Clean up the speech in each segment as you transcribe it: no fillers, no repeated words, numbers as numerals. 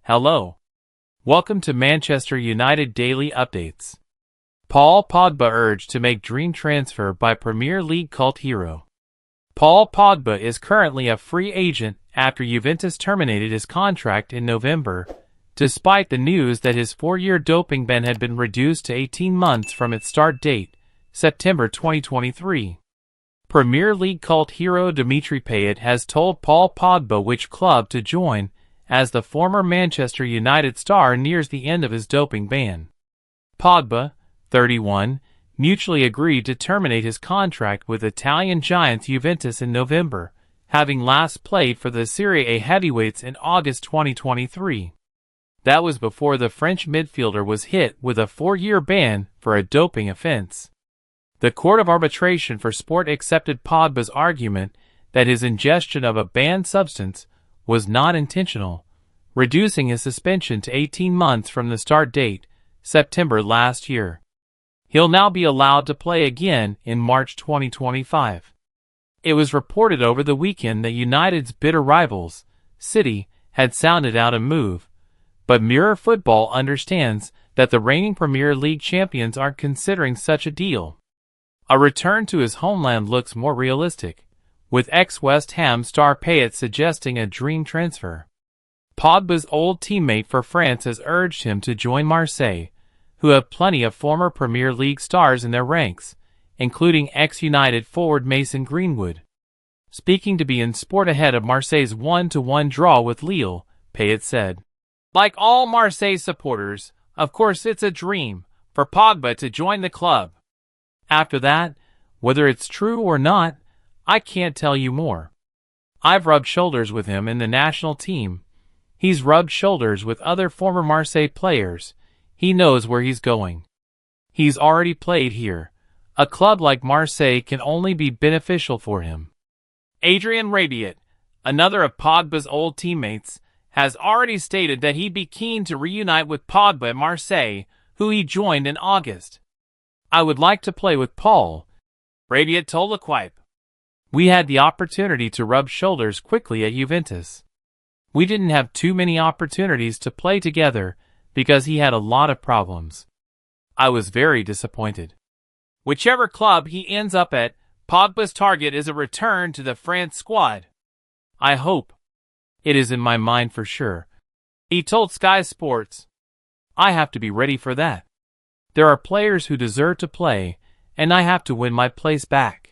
Hello. Welcome to Manchester United Daily Updates. Paul Pogba urged to make dream transfer by Premier League cult hero. Paul Pogba is currently a free agent after Juventus terminated his contract in November, despite the news that his 4-year doping ban had been reduced to 18 months from its start date, September 2023. Premier League cult hero Dimitri Payet has told Paul Pogba which club to join as the former Manchester United star nears the end of his doping ban. Pogba, 31, mutually agreed to terminate his contract with Italian giants Juventus in November, having last played for the Serie A heavyweights in August 2023. That was before the French midfielder was hit with a 4-year ban for a doping offense. The Court of Arbitration for Sport accepted Pogba's argument that his ingestion of a banned substance was not intentional, reducing his suspension to 18 months from the start date, September last year. He'll now be allowed to play again in March 2025. It was reported over the weekend that United's bitter rivals, City, had sounded out a move, but Mirror Football understands that the reigning Premier League champions aren't considering such a deal. A return to his homeland looks more realistic, with ex-West Ham star Payet suggesting a dream transfer. Pogba's old teammate for France has urged him to join Marseille, who have plenty of former Premier League stars in their ranks, including ex-United forward Mason Greenwood. Speaking to beIN Sport ahead of Marseille's 1-1 draw with Lille, Payet said, "Like all Marseille supporters, of course it's a dream for Pogba to join the club. After that, whether it's true or not, I can't tell you more. I've rubbed shoulders with him in the national team. He's rubbed shoulders with other former Marseille players. He knows where he's going. He's already played here. A club like Marseille can only be beneficial for him." Adrien Rabiot, another of Pogba's old teammates, has already stated that he'd be keen to reunite with Pogba at Marseille, who he joined in August. "I would like to play with Paul," Rabiot told L'Equipe. "We had the opportunity to rub shoulders quickly at Juventus. We didn't have too many opportunities to play together because he had a lot of problems. I was very disappointed." Whichever club he ends up at, Pogba's target is a return to the France squad. "I hope. It is in my mind for sure," he told Sky Sports. "I have to be ready for that. There are players who deserve to play, and I have to win my place back.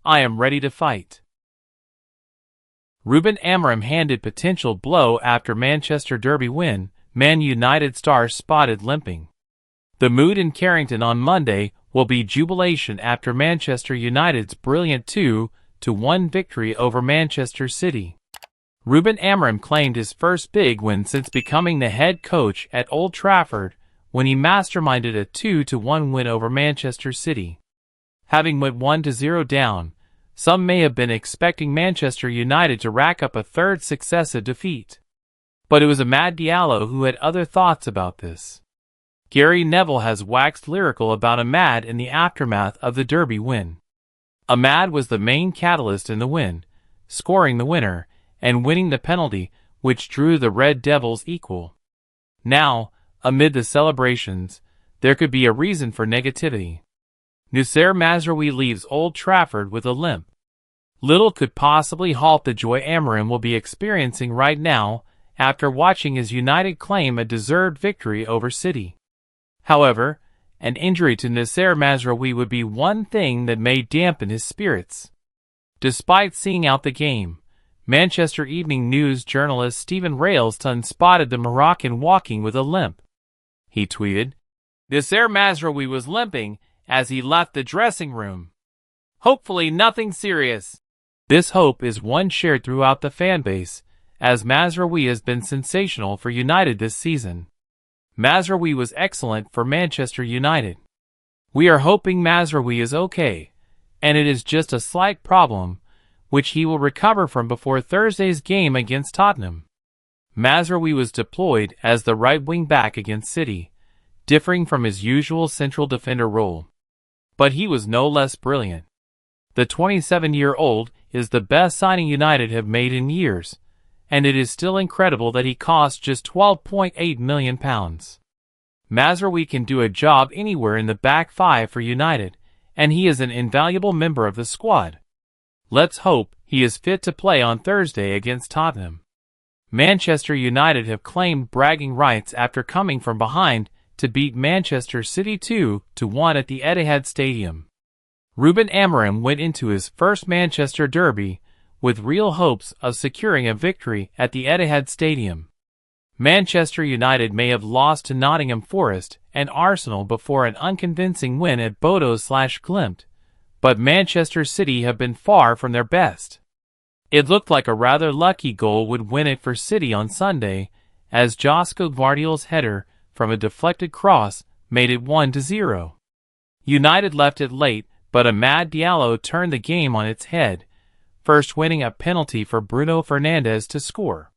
I am ready to fight." Ruben Amorim handed potential blow after Manchester derby win, Man United star spotted limping. The mood in Carrington on Monday will be jubilation after Manchester United's brilliant 2-1 victory over Manchester City. Ruben Amorim claimed his first big win since becoming the head coach at Old Trafford when he masterminded a 2-1 win over Manchester City. Having went 1-0 down, some may have been expecting Manchester United to rack up a third successive defeat. But it was Amad Diallo who had other thoughts about this. Gary Neville has waxed lyrical about Amad in the aftermath of the derby win. Amad was the main catalyst in the win, scoring the winner and winning the penalty, which drew the Red Devils equal. Now, amid the celebrations, there could be a reason for negativity. Noussair Mazraoui leaves Old Trafford with a limp. Little could possibly halt the joy Amorim will be experiencing right now after watching his United claim a deserved victory over City. However, an injury to Noussair Mazraoui would be one thing that may dampen his spirits. Despite seeing out the game, Manchester Evening News journalist Stephen Railston spotted the Moroccan walking with a limp. He tweeted, "Noussair Mazraoui was limping as he left the dressing room. Hopefully nothing serious." This hope is one shared throughout the fanbase, as Mazraoui has been sensational for United this season. Mazraoui was excellent for Manchester United. "We are hoping Mazraoui is okay, and it is just a slight problem, which he will recover from before Thursday's game against Tottenham." Mazraoui was deployed as the right wing back against City, differing from his usual central defender role. But he was no less brilliant. The 27-year-old is the best signing United have made in years, and it is still incredible that he cost just £12.8 million. Mazraoui can do a job anywhere in the back five for United, and he is an invaluable member of the squad. Let's hope he is fit to play on Thursday against Tottenham. Manchester United have claimed bragging rights after coming from behind to beat Manchester City 2-1 at the Etihad Stadium. Ruben Amorim went into his first Manchester derby with real hopes of securing a victory at the Etihad Stadium. Manchester United may have lost to Nottingham Forest and Arsenal before an unconvincing win at Bodo/Glimt, but Manchester City have been far from their best. It looked like a rather lucky goal would win it for City on Sunday, as Josko Gvardiol's header from a deflected cross made it 1-0. United left it late, but Amad Diallo turned the game on its head, first winning a penalty for Bruno Fernandes to score.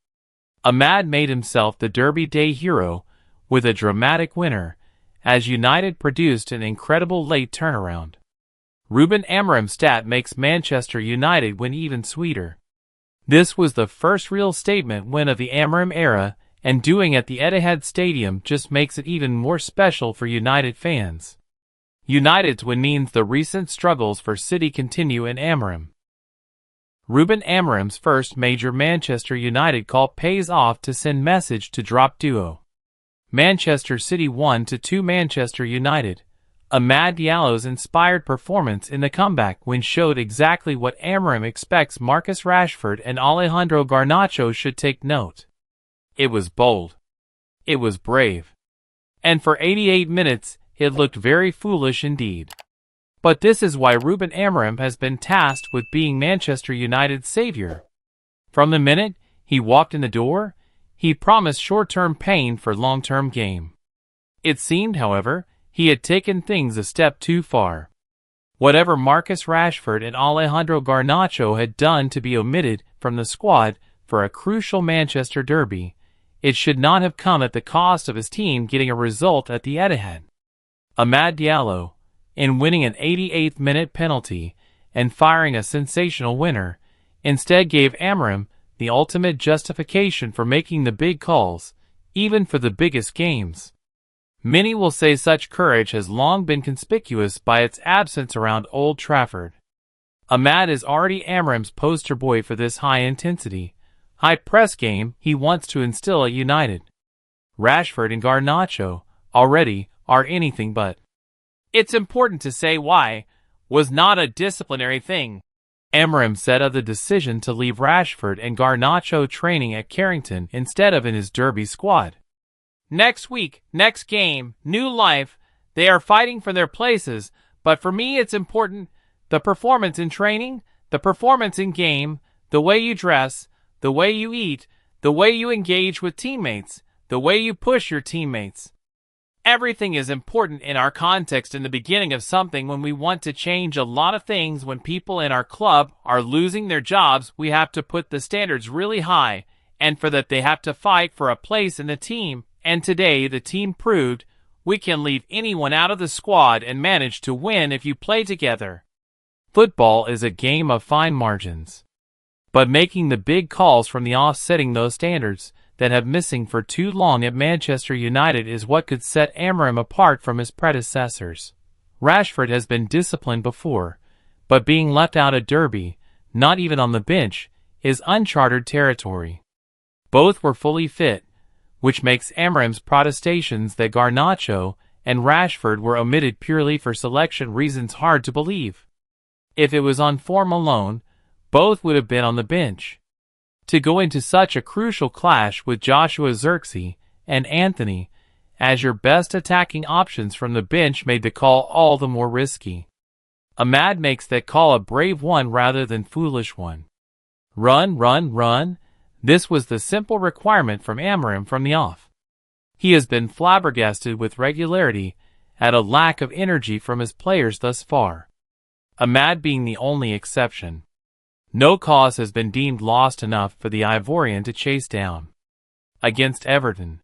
Amad made himself the Derby Day hero with a dramatic winner, as United produced an incredible late turnaround. Ruben Amorim's stat makes Manchester United win even sweeter. This was the first real statement win of the Amorim era, and doing at the Etihad Stadium just makes it even more special for United fans. United's win means the recent struggles for City continue in Amorim. Ruben Amorim's first major Manchester United call pays off to send message to drop duo. Manchester City 1-2 Manchester United. Amad Diallo's inspired performance in the comeback win showed exactly what Amorim expects Marcus Rashford and Alejandro Garnacho should take note. It was bold. It was brave. And for 88 minutes, it looked very foolish indeed. But this is why Ruben Amorim has been tasked with being Manchester United's savior. From the minute he walked in the door, he promised short-term pain for long-term gain. It seemed, however, he had taken things a step too far. Whatever Marcus Rashford and Alejandro Garnacho had done to be omitted from the squad for a crucial Manchester derby, it should not have come at the cost of his team getting a result at the Etihad. Amad Diallo, in winning an 88th-minute penalty and firing a sensational winner, instead gave Amorim the ultimate justification for making the big calls, even for the biggest games. Many will say such courage has long been conspicuous by its absence around Old Trafford. Amad is already Amorim's poster boy for this high-intensity, high-press game he wants to instill at United. Rashford and Garnacho already are anything but. It's important to say why was not a disciplinary thing. Amorim said of the decision to leave Rashford and Garnacho training at Carrington instead of in his derby squad. Next week, next game, new life, they are fighting for their places, but for me it's important, the performance in training, the performance in game, the way you dress, the way you eat, the way you engage with teammates, the way you push your teammates. Everything is important in our context in the beginning of something. When we want to change a lot of things, when people in our club are losing their jobs, we have to put the standards really high, and for that they have to fight for a place in the team. And today the team proved we can leave anyone out of the squad and manage to win if you play together. Football is a game of fine margins. But making the big calls from the off, setting those standards that have missing for too long at Manchester United is what could set Amorim apart from his predecessors. Rashford has been disciplined before, but being left out at Derby, not even on the bench, is uncharted territory. Both were fully fit, which makes Amorim's protestations that Garnacho and Rashford were omitted purely for selection reasons hard to believe. If it was on form alone, both would have been on the bench. To go into such a crucial clash with Joshua Zirkzee and Anthony as your best attacking options from the bench made the call all the more risky. Amad makes that call a brave one rather than foolish one. Run, run, run. This was the simple requirement from Amorim from the off. He has been flabbergasted with regularity at a lack of energy from his players thus far, Amad being the only exception. No cause has been deemed lost enough for the Ivorian to chase down. Against Everton,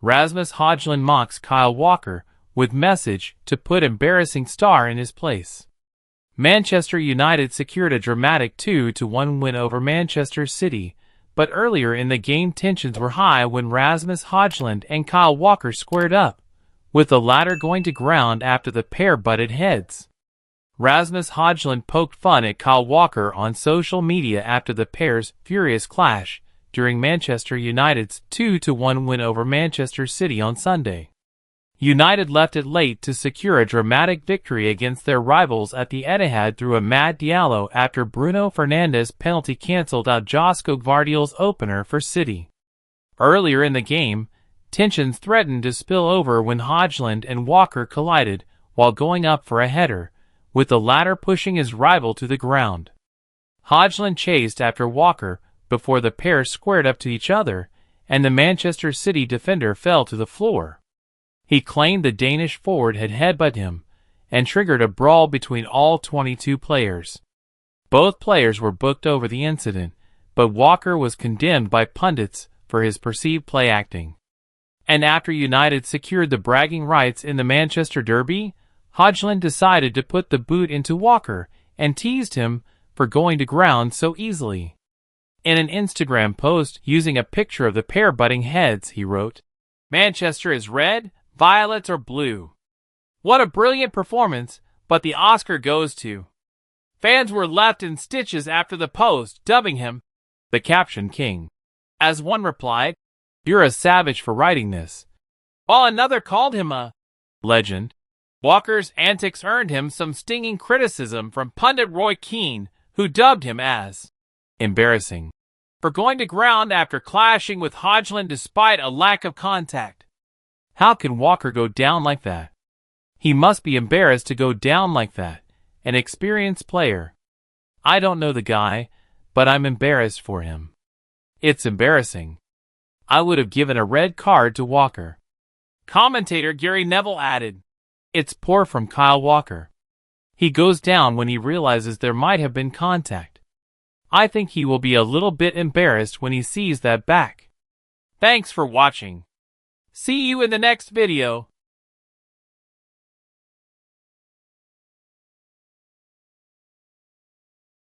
Rasmus Hojlund mocks Kyle Walker with message to put embarrassing star in his place. Manchester United secured a dramatic 2-1 win over Manchester City, but earlier in the game tensions were high when Rasmus Hojlund and Kyle Walker squared up, with the latter going to ground after the pair butted heads. Rasmus Hojlund poked fun at Kyle Walker on social media after the pair's furious clash during Manchester United's 2-1 win over Manchester City on Sunday. United left it late to secure a dramatic victory against their rivals at the Etihad through a Mad Diallo after Bruno Fernandes' penalty cancelled out Josko Gvardiol's opener for City. Earlier in the game, tensions threatened to spill over when Hojlund and Walker collided while going up for a header, with the latter pushing his rival to the ground. Hojlund chased after Walker before the pair squared up to each other, and the Manchester City defender fell to the floor. He claimed the Danish forward had headbutted him and triggered a brawl between all 22 players. Both players were booked over the incident, but Walker was condemned by pundits for his perceived play acting. And after United secured the bragging rights in the Manchester Derby, Hojlund decided to put the boot into Walker and teased him for going to ground so easily. In an Instagram post using a picture of the pair butting heads, he wrote, "Manchester is red, violet, or blue. What a brilliant performance, but the Oscar goes to." Fans were left in stitches after the post, dubbing him the Caption King. As one replied, "You're a savage for writing this," while another called him a legend. Walker's antics earned him some stinging criticism from pundit Roy Keane, who dubbed him as embarrassing for going to ground after clashing with Hojlund despite a lack of contact. How can Walker go down like that? He must be embarrassed to go down like that, an experienced player. I don't know the guy, but I'm embarrassed for him. It's embarrassing. I would have given a red card to Walker. Commentator Gary Neville added, "It's poor from Kyle Walker. He goes down when he realizes there might have been contact. I think he will be a little bit embarrassed when he sees that back." Thanks for watching. See you in the next video.